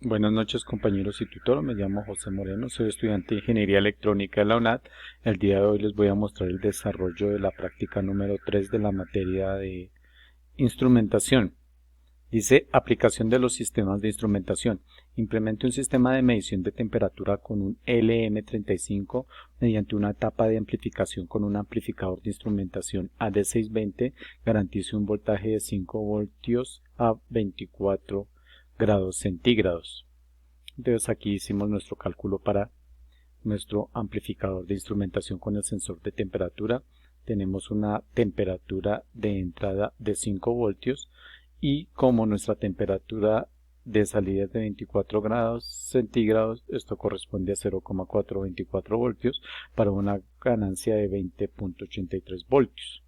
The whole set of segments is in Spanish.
Buenas noches compañeros y tutor, me llamo José Moreno, soy estudiante de Ingeniería Electrónica de la UNAD. El día de hoy les voy a mostrar el desarrollo de la práctica número 3 de la materia de instrumentación. Dice aplicación de los sistemas de instrumentación. Implemente un sistema de medición de temperatura con un LM35 mediante una etapa de amplificación con un amplificador de instrumentación AD620. Garantice un voltaje de 5 voltios a 24 grados centígrados. Entonces aquí hicimos nuestro cálculo para nuestro amplificador de instrumentación con el sensor de temperatura. Tenemos una temperatura de entrada de 5 voltios y como nuestra temperatura de salida es de 24 grados centígrados, esto corresponde a 0,424 voltios para una ganancia de 20.83 voltios.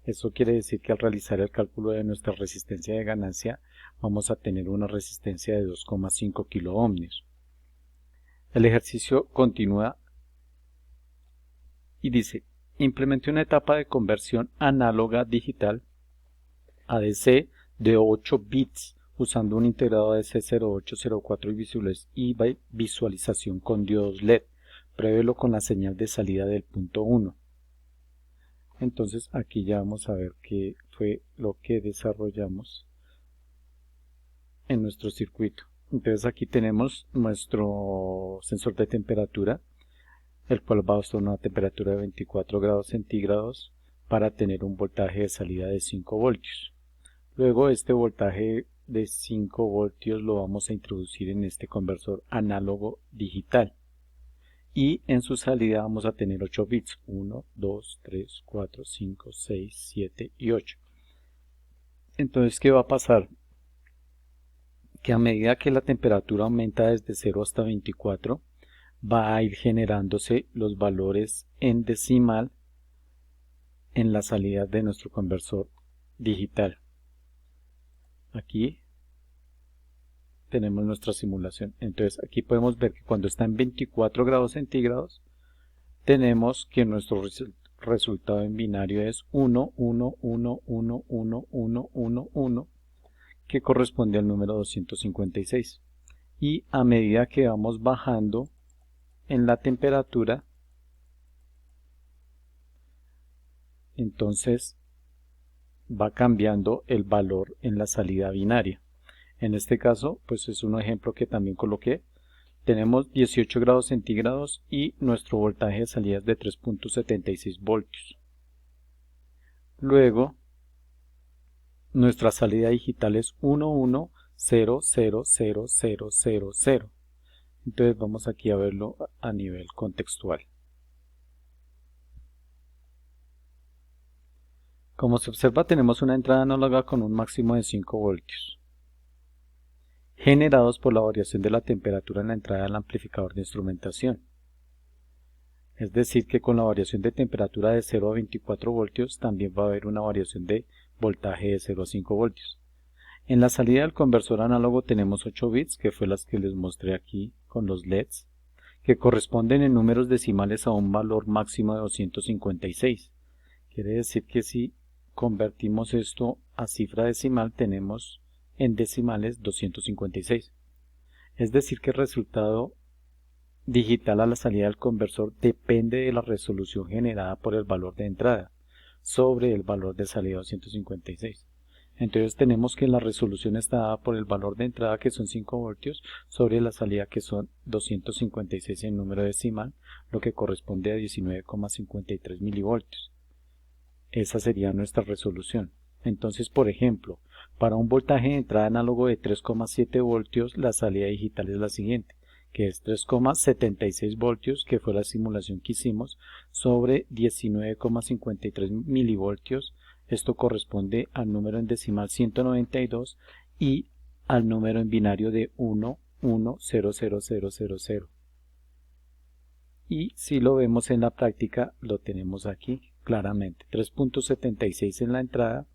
Eso quiere decir que al realizar el cálculo de nuestra resistencia de ganancia vamos a tener una resistencia de 2,5 kilo ohmios. El ejercicio continúa y dice, implemente una etapa de conversión análoga digital ADC de 8 bits usando un integrado ADC0804 y visualización con diodos LED. Pruébelo con la señal de salida del punto 1. Entonces aquí ya vamos a ver qué fue lo que desarrollamos en nuestro circuito. Entonces aquí tenemos nuestro sensor de temperatura, el cual va a estar a una temperatura de 24 grados centígrados para tener un voltaje de salida de 5 voltios. Luego este voltaje de 5 voltios lo vamos a introducir en este conversor análogo digital. Y en su salida vamos a tener 8 bits, 1, 2, 3, 4, 5, 6, 7 y 8. Entonces, ¿qué va a pasar? Que a medida que la temperatura aumenta desde 0 hasta 24, va a ir generándose los valores en decimal en la salida de nuestro conversor digital. Aquí tenemos nuestra simulación. Entonces aquí podemos ver que cuando está en 24 grados centígrados, tenemos que nuestro resultado en binario es 1, 1, 1, 1, 1, 1, 1, 1, que corresponde al número 256. Y a medida que vamos bajando en la temperatura, entonces va cambiando el valor en la salida binaria. En este caso, pues es un ejemplo que también coloqué. Tenemos 18 grados centígrados y nuestro voltaje de salida es de 3.76 voltios. Luego, nuestra salida digital es 11000000. Entonces vamos aquí a verlo a nivel contextual. Como se observa, tenemos una entrada análoga con un máximo de 5 voltios, generados por la variación de la temperatura en la entrada del amplificador de instrumentación. Es decir, que con la variación de temperatura de 0 a 24 voltios también va a haber una variación de voltaje de 0 a 5 voltios. En la salida del conversor análogo tenemos 8 bits, que fue las que les mostré aquí con los LEDs, que corresponden en números decimales a un valor máximo de 256. Quiere decir que si convertimos esto a cifra decimal, tenemos en decimales 256. Es decir, que el resultado digital a la salida del conversor depende de la resolución generada por el valor de entrada sobre el valor de salida 256. Entonces tenemos que la resolución está dada por el valor de entrada, que son 5 voltios, sobre la salida, que son 256 en número decimal, lo que corresponde a 19,53 milivoltios. Esa sería nuestra resolución. Entonces, por ejemplo, para un voltaje de entrada análogo de 3,7 voltios, la salida digital es la siguiente, que es 3,76 voltios, que fue la simulación que hicimos, sobre 19,53 milivoltios. Esto corresponde al número en decimal 192 y al número en binario de 11000000. Y si lo vemos en la práctica, lo tenemos aquí claramente. 3.76 en la entrada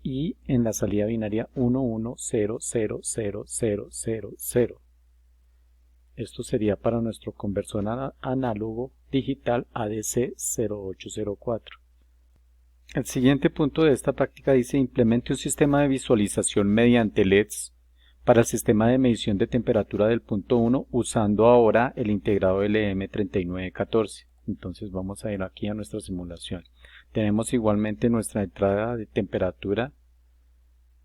y en la salida binaria 11000000. Esto sería para nuestro conversor análogo digital ADC0804. El siguiente punto de esta práctica dice: implemente un sistema de visualización mediante LEDs para el sistema de medición de temperatura del punto 1 usando ahora el integrado LM3914. Entonces vamos a ir aquí a nuestra simulación. Tenemos igualmente nuestra entrada de temperatura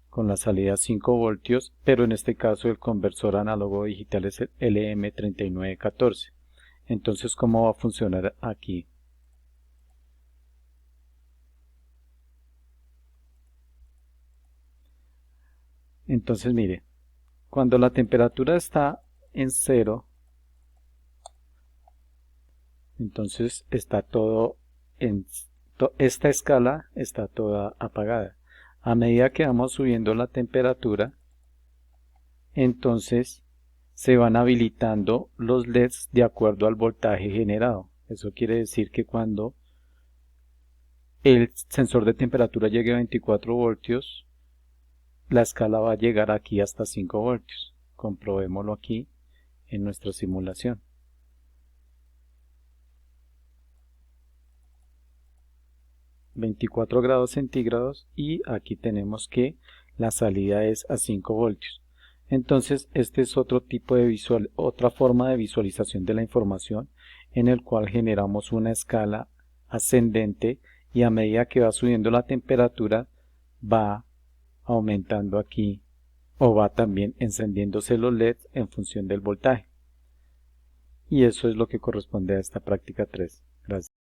con la salida 5 voltios, pero en este caso el conversor análogo digital es el LM3914. Entonces, ¿cómo va a funcionar aquí? Entonces, mire, cuando la temperatura está en 0, entonces está todo en esta escala está toda apagada. A medida que vamos subiendo la temperatura, entonces se van habilitando los LEDs de acuerdo al voltaje generado. Eso quiere decir que cuando el sensor de temperatura llegue a 24 voltios, la escala va a llegar aquí hasta 5 voltios. Comprobémoslo aquí en nuestra simulación. 24 grados centígrados y aquí tenemos que la salida es a 5 voltios. Entonces este es otro tipo de otra forma de visualización de la información en el cual generamos una escala ascendente y a medida que va subiendo la temperatura va aumentando aquí o va también encendiéndose los LEDs en función del voltaje. Y eso es lo que corresponde a esta práctica 3. Gracias.